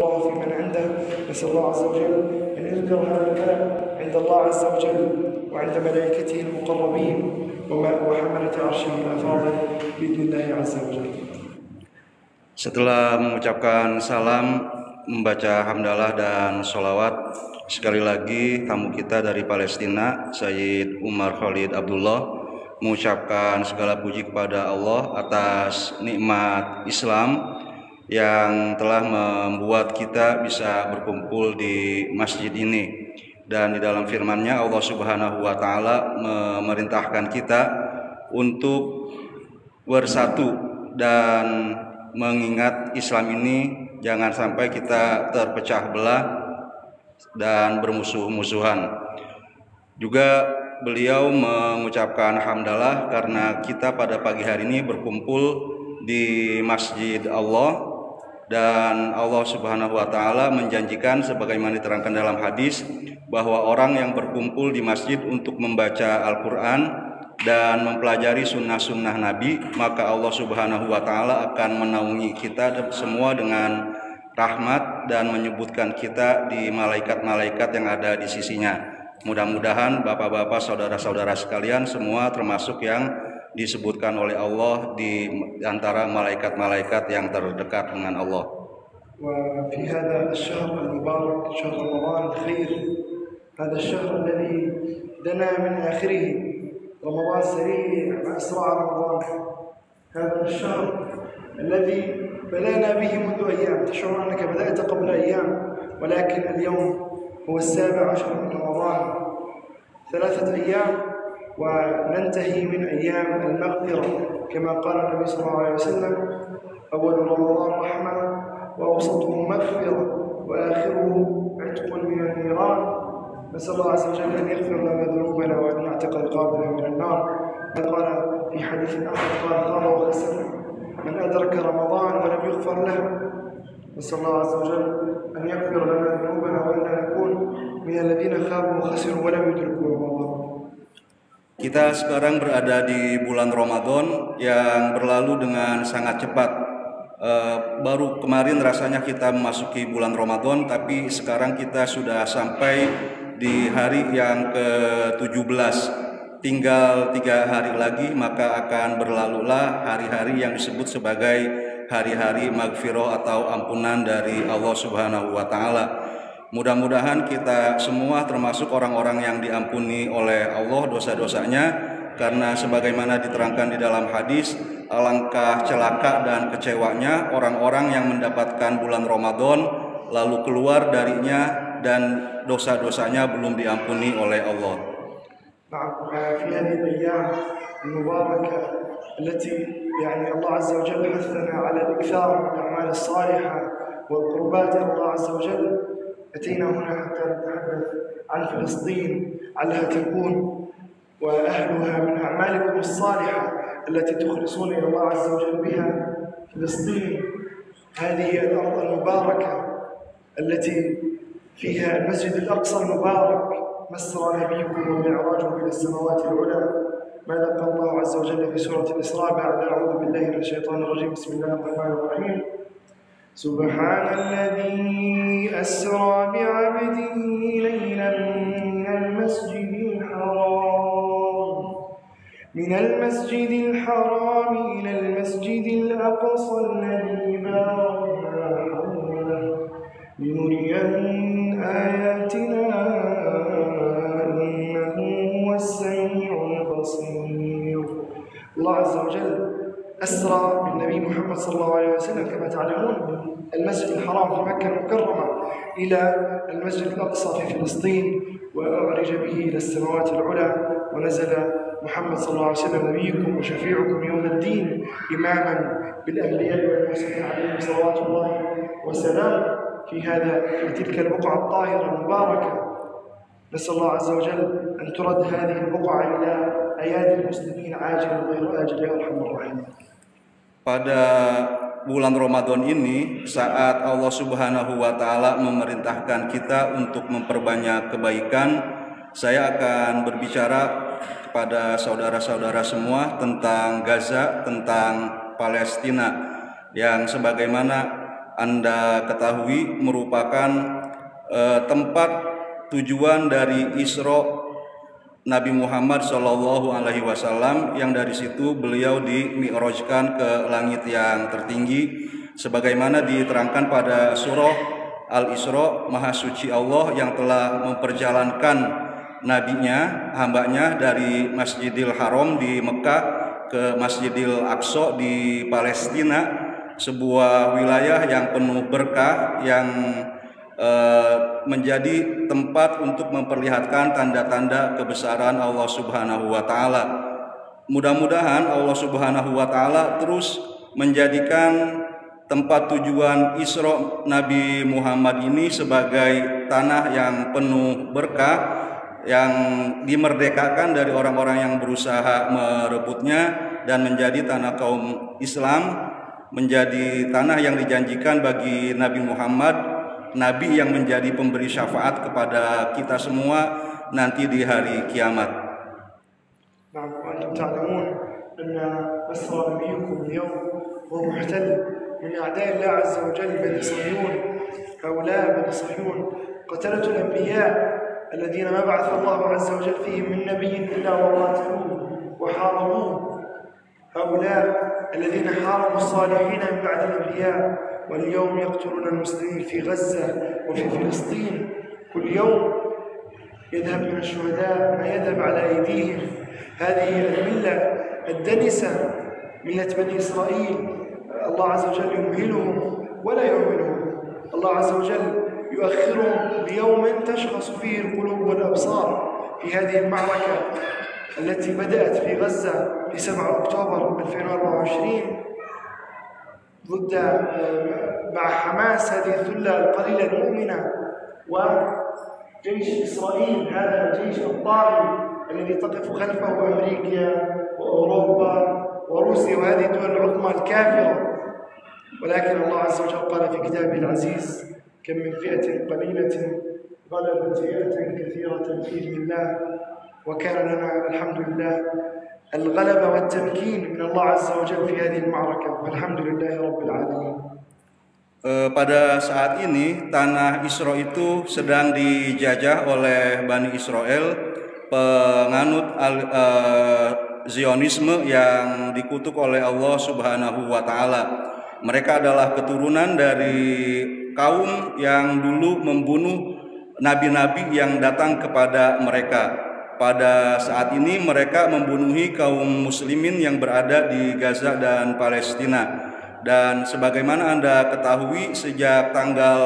الله في من عنده. نسأل الله عز وجل أن يذكر هذا الكلام عند الله عز وجل وعند ملائكته المقربين وحملة عرشه الأفاضل بإذن الله عز وجل. Setelah mengucapkan salam, membaca hamdalah dan sholawat, sekali lagi tamu kita dari Palestina, Sayyid Umar Khalid Abdullah, mengucapkan segala puji kepada Allah atas nikmat Islam yang telah membuat kita bisa berkumpul di masjid ini. Dan di dalam firman-Nya Allah Subhanahu wa taala memerintahkan kita untuk bersatu dan mengingat Islam ini jangan sampai kita terpecah belah dan bermusuh-musuhan. Juga beliau mengucapkan hamdalah karena kita pada pagi hari ini berkumpul di Masjid Allah, dan Allah Subhanahu wa taala menjanjikan sebagaimana diterangkan dalam hadis bahwa orang yang berkumpul di masjid untuk membaca Al-Qur'an dan mempelajari sunnah-sunnah Nabi, maka Allah Subhanahu wa taala akan menaungi kita semua dengan rahmat dan menyebutkan kita di malaikat-malaikat yang ada di sisinya. Mudah-mudahan Bapak-bapak, saudara-saudara sekalian semua termasuk yang disebutkan oleh Allah di antara malaikat-malaikat yang terdekat dengan Allah. وفي هذا الشهر المبارك شهر رمضان الخير، هذا الشهر الذي دنا من آخره، رمضان سريع ما أسرع رمضان. هذا الشهر الذي بدأنا به منذ أيام، تشعر أنك بدأت قبل أيام، ولكن اليوم هو 17 من رمضان، 3 أيام وننتهي من أيام المغفرة كما قال النبي صلى الله عليه وسلم: أول رمضان رحمة وأوسطه مغفرة وآخره عتق من النيران. نسأل الله عز وجل أن يغفر لنا ذنوبنا وأن يعتق رقابنا من النار. قال في حديث آخر قال: خاب وخسر من أدرك رمضان ولم يغفر له. نسأل الله عز وجل أن يغفر لنا ذنوبنا وأن نكون من الذين خابوا وخسروا ولم يدركوا رمضان. Kita sekarang berada di bulan Ramadan yang berlalu dengan sangat cepat. Baru kemarin rasanya kita memasuki bulan Ramadan, tapi sekarang kita sudah sampai di hari yang ke-17. Tinggal 3 hari lagi maka akan berlalulah hari-hari yang disebut sebagai hari-hari maghfirah atau ampunan dari Allah Subhanahu wa taala. Mudah-mudahan kita semua termasuk orang-orang yang diampuni oleh Allah dosa-dosanya, karena sebagaimana diterangkan di dalam hadis, alangkah celaka dan kecewanya orang-orang yang mendapatkan bulan Ramadan lalu keluar darinya dan dosa-dosanya belum diampuni oleh Allah. في هذه الأيام المباركة التي الله عز وجل حثنا على الإكثار من الأعمال الصالحة والقربات إلى الله عز وجل، أتينا هنا حتى نتحدث عن فلسطين علها تكون وأهلها من أعمالكم الصالحة التي تخلصون إلى الله عز وجل بها. فلسطين هذه الأرض المباركة التي فيها المسجد الأقصى المبارك، مسر نبيكم ومعراجه إلى السماوات العلى. ماذا قال الله عز وجل في سورة الإسراء بعد أعوذ بالله من الشيطان الرجيم؟ بسم الله الرحمن الرحيم: سبحان الذي أسرى بعبده ليلا من المسجد الحرام إلى المسجد الأقصى الذي باركنا حوله لنريه من آياتنا إنه هو السميع البصير. الله عز وجل أسرى بالنبي محمد صلى الله عليه وسلم كما تعلمون المسجد الحرام في مكة المكرمة إلى المسجد الأقصى في فلسطين، وأعرج به إلى السماوات العلى، ونزل محمد صلى الله عليه وسلم نبيكم وشفيعكم يوم الدين إماما بالأنبياء والمرسلين عليهم صلوات الله وسلامه في تلك البقعة الطاهرة المباركة. نسأل الله عز وجل أن ترد هذه البقعة إلى أيادي المسلمين عاجلا غير آجل يا أرحم الراحمين. Pada bulan Ramadan ini, saat Allah Subhanahu wa taala memerintahkan kita untuk memperbanyak kebaikan, saya akan berbicara kepada saudara-saudara semua tentang Gaza, tentang Palestina, yang sebagaimana Anda ketahui merupakan tempat tujuan dari Isra Nabi Muhammad Shallallahu Alaihi Wasallam, yang dari situ beliau dimi'rajkan ke langit yang tertinggi, sebagaimana diterangkan pada surah Al-Isra. Maha suci Allah yang telah memperjalankan nabinya, hambanya, dari Masjidil Haram di Mekah ke Masjidil Aqsa di Palestina, sebuah wilayah yang penuh berkah, yang menjadi tempat untuk memperlihatkan tanda-tanda kebesaran Allah Subhanahu wa Ta'ala. Mudah-mudahan Allah Subhanahu wa Ta'ala terus menjadikan tempat tujuan Isra Nabi Muhammad ini sebagai tanah yang penuh berkah, yang dimerdekakan dari orang-orang yang berusaha merebutnya, dan menjadi tanah kaum Islam, menjadi tanah yang dijanjikan bagi Nabi Muhammad, Nabi yang menjadi pemberi syafaat kepada kita semua nanti di hari kiamat. نعم، وأنتم تعلمون أن أسرى نبيكم اليوم وهو محتل من أعداء الله عز وجل بني صهيون. هؤلاء بني صهيون قتلة الأنبياء الذين ما بعث الله عز وجل فيهم من نبي إلا وقاتلوه وحاربوه. هؤلاء الذين حاربوا الصالحين من بعد الأنبياء، واليوم يقتلون المسلمين في غزة وفي فلسطين. كل يوم يذهب من الشهداء ما يذهب على أيديهم. هذه الملة الدنسة، ملة بني إسرائيل، الله عز وجل يمهلهم ولا يهملهم. الله عز وجل يؤخرهم ليوم تشخص فيه القلوب والأبصار. في هذه المعركة التي بدأت في غزة في 7 أكتوبر 2024 ضد مع حماس، هذه الثلة القليلة المؤمنة، وجيش إسرائيل، هذا الجيش الطاغي الذي تقف خلفه أمريكا وأوروبا وروسيا وهذه الدول العظمى الكافرة. ولكن الله عز وجل قال في كتابه العزيز: كم من فئة قليلة غلبت فئة كثيرة بإذن الله. وكان لنا الحمد لله الغلبة والتمكين من الله عز وجل في هذه المعركة، والحمد لله رب العالمين. Pada saat ini tanah Isra itu sedang dijajah oleh Bani Israel, penganut Zionisme yang dikutuk oleh Allah Subhanahu wa Ta'ala. Mereka adalah keturunan dari kaum yang dulu membunuh nabi-nabi yang datang kepada mereka. Pada saat ini mereka membunuhi kaum muslimin yang berada di Gaza dan Palestina. Dan sebagaimana Anda ketahui, sejak tanggal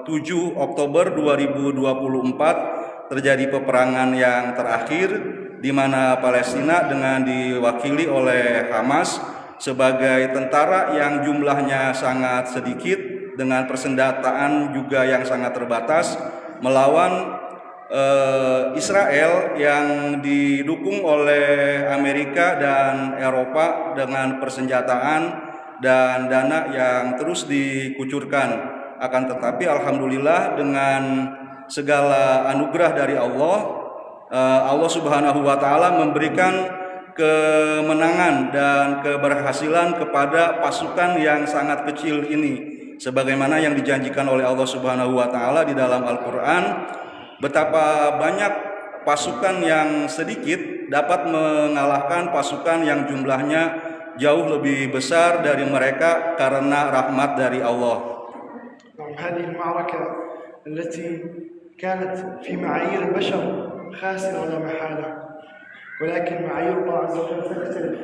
7 Oktober 2024 terjadi peperangan yang terakhir, di mana Palestina dengan diwakili oleh Hamas sebagai tentara yang jumlahnya sangat sedikit dengan persenjataan juga yang sangat terbatas, melawan Israel yang didukung oleh Amerika dan Eropa dengan persenjataan dan dana yang terus dikucurkan. Akan tetapi alhamdulillah dengan segala anugerah dari Allah, Allah Subhanahu wa Ta'ala memberikan kemenangan dan keberhasilan kepada pasukan yang sangat kecil ini, sebagaimana yang dijanjikan oleh Allah Subhanahu wa Ta'ala di dalam Al-Qur'an. Betapa banyak pasukan yang sedikit dapat mengalahkan pasukan yang jumlahnya jauh lebih besar dari mereka karena rahmat dari Allah. هذه المعركة التي كانت في معايير البشر خاسرة لا محالة، ولكن معايير الله عز وجل تختلف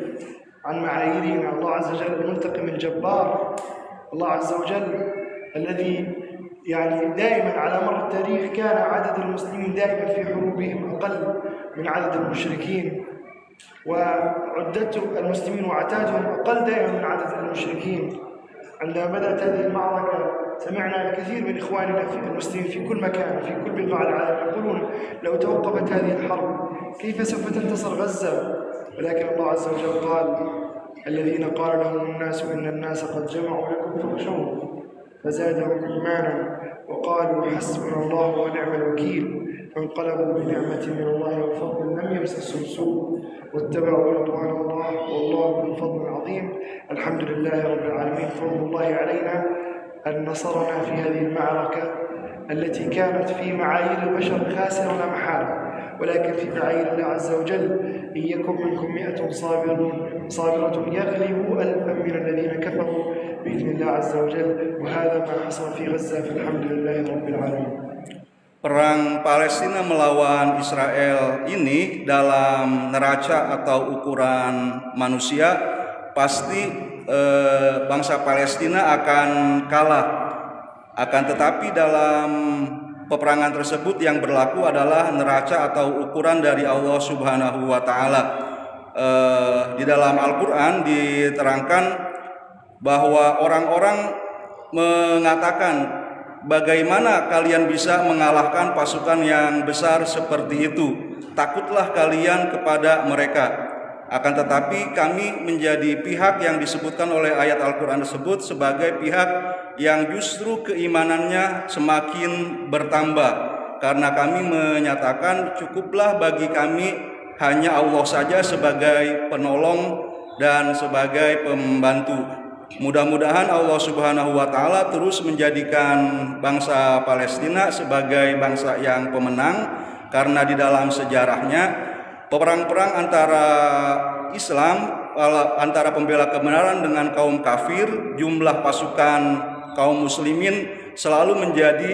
عن معاييرنا. الله عز وجل المنتقم الجبار، الله عز وجل الذي دائما على مر التاريخ كان عدد المسلمين دائما في حروبهم أقل من عدد المشركين، وعدة المسلمين وعتادهم أقل دائما من عدد المشركين. عندما بدأت هذه المعركة سمعنا الكثير من إخواننا في المسلمين في كل مكان في كل بقاع العالم يقولون: لو توقفت هذه الحرب كيف سوف تنتصر غزة؟ ولكن الله عز وجل قال: الذين قال لهم الناس إن الناس قد جمعوا لكم فاخشوهم فزادهم إيمانا وقالوا حسبنا الله ونعم الوكيل، فانقلبوا بنعمة من الله وفضل لم يمسسهم سوء واتبعوا رضوان الله والله ذو فضل عظيم. الحمد لله رب العالمين، فضل الله علينا أن نصرنا في هذه المعركة التي كانت في معايير البشر خاسرة لا محالة، ولكن في معايير الله عز وجل إن يكن منكم 100 صابرة يغلب 1000 من الذين كفروا بإذن الله عز وجل، وهذا ما حصل في غزة فالحمد لله رب العالمين. Perang Palestina melawan Israel ini dalam neraca atau ukuran manusia pasti bangsa Palestina akan kalah. Akan tetapi dalam peperangan tersebut yang berlaku adalah neraca atau ukuran dari Allah Subhanahu wa taala. Di dalam Al-Qur'an diterangkan bahwa orang-orang mengatakan, bagaimana kalian bisa mengalahkan pasukan yang besar seperti itu? Takutlah kalian kepada mereka. Akan tetapi kami menjadi pihak yang disebutkan oleh ayat Al-Quran tersebut sebagai pihak yang justru keimanannya semakin bertambah. Karena kami menyatakan cukuplah bagi kami hanya Allah saja sebagai penolong dan sebagai pembantu. Mudah-mudahan Allah Subhanahu wa taala terus menjadikan bangsa Palestina sebagai bangsa yang pemenang, karena di dalam sejarahnya perang-perang antara Islam, antara pembela kebenaran dengan kaum kafir, jumlah pasukan kaum muslimin selalu menjadi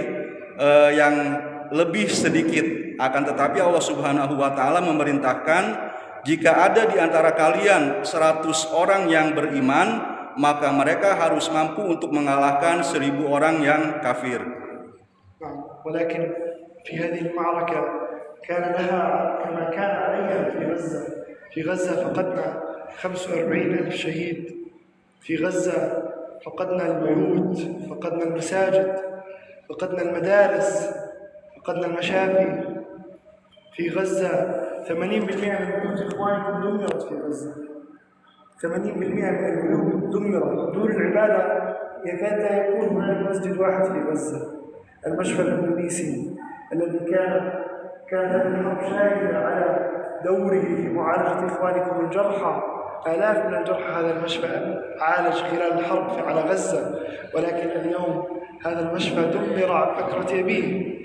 yang lebih sedikit. Akan tetapi Allah Subhanahu wa taala memerintahkan, jika ada di antara kalian 100 orang yang beriman, maka mereka harus mampu untuk mengalahkan 1000 orang yang kafir. ولكن في هذه المعركة كان لها كما كان عليها في غزة فقدنا 45,000 شهيد. في غزة فقدنا البيوت، فقدنا المساجد، فقدنا المدارس، فقدنا المشافي. في غزة 80% من بيوت إخوانكم دمرت في غزة. 80% من البيوت دمرت، دور العبادة يكاد لا يكون هناك مسجد واحد في غزة. المشفى الإندونيسي الذي كانت الحرب شاهدة على دوره في معالجة إخوانكم الجرحى، آلاف من الجرحى هذا المشفى عالج خلال الحرب على غزة، ولكن اليوم هذا المشفى دمر عن بكرة أبيه.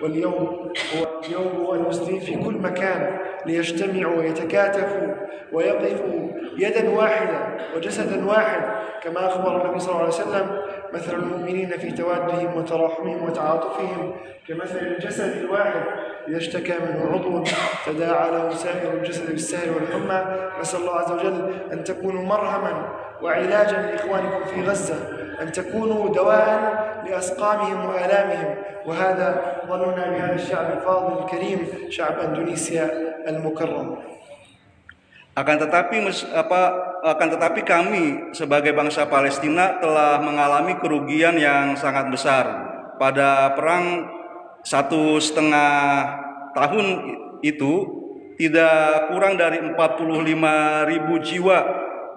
واليوم هو يوم المسلمين في كل مكان ليجتمعوا ويتكاتفوا ويقفوا يدا واحدة وجسدا واحد، كما أخبر النبي صلى الله عليه وسلم: مثل المؤمنين في توادهم وتراحمهم وتعاطفهم كمثل الجسد الواحد إذا اشتكى منه عضو تداعى له سائر الجسد بالسهر والحمى. نسأل الله عز وجل أن تكونوا مرهما وعلاجا لإخوانكم في غزة، أن تكونوا دواء لأسقامهم وآلامهم، وهذا ظننا بهذا الشعب الفاضل الكريم شعب إندونيسيا المكرم. Akan tetapi kami sebagai bangsa Palestina telah mengalami kerugian yang sangat besar. Pada perang 1,5 tahun itu tidak kurang dari 45.000 jiwa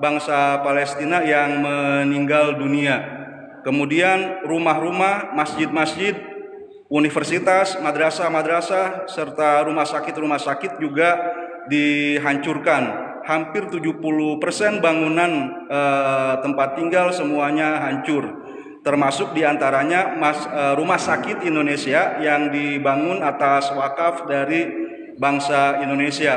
bangsa Palestina yang meninggal dunia. Kemudian rumah-rumah, masjid-masjid, universitas, madrasah-madrasah, serta rumah sakit juga dihancurkan. Hampir 70% bangunan tempat tinggal semuanya hancur. Termasuk diantaranya rumah sakit Indonesia yang dibangun atas wakaf dari bangsa Indonesia.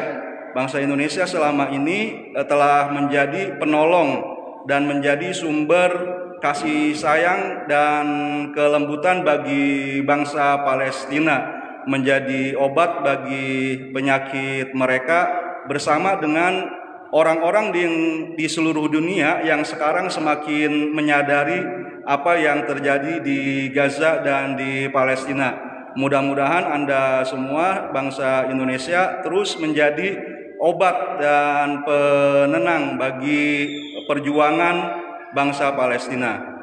Bangsa Indonesia selama ini telah menjadi penolong dan menjadi sumber kasih sayang dan kelembutan bagi bangsa Palestina, menjadi obat bagi penyakit mereka, bersama dengan orang-orang di seluruh dunia yang sekarang semakin menyadari apa yang terjadi di Gaza dan di Palestina. Mudah-mudahan Anda semua bangsa Indonesia terus menjadi obat dan penenang bagi perjuangan bangsa Palestina.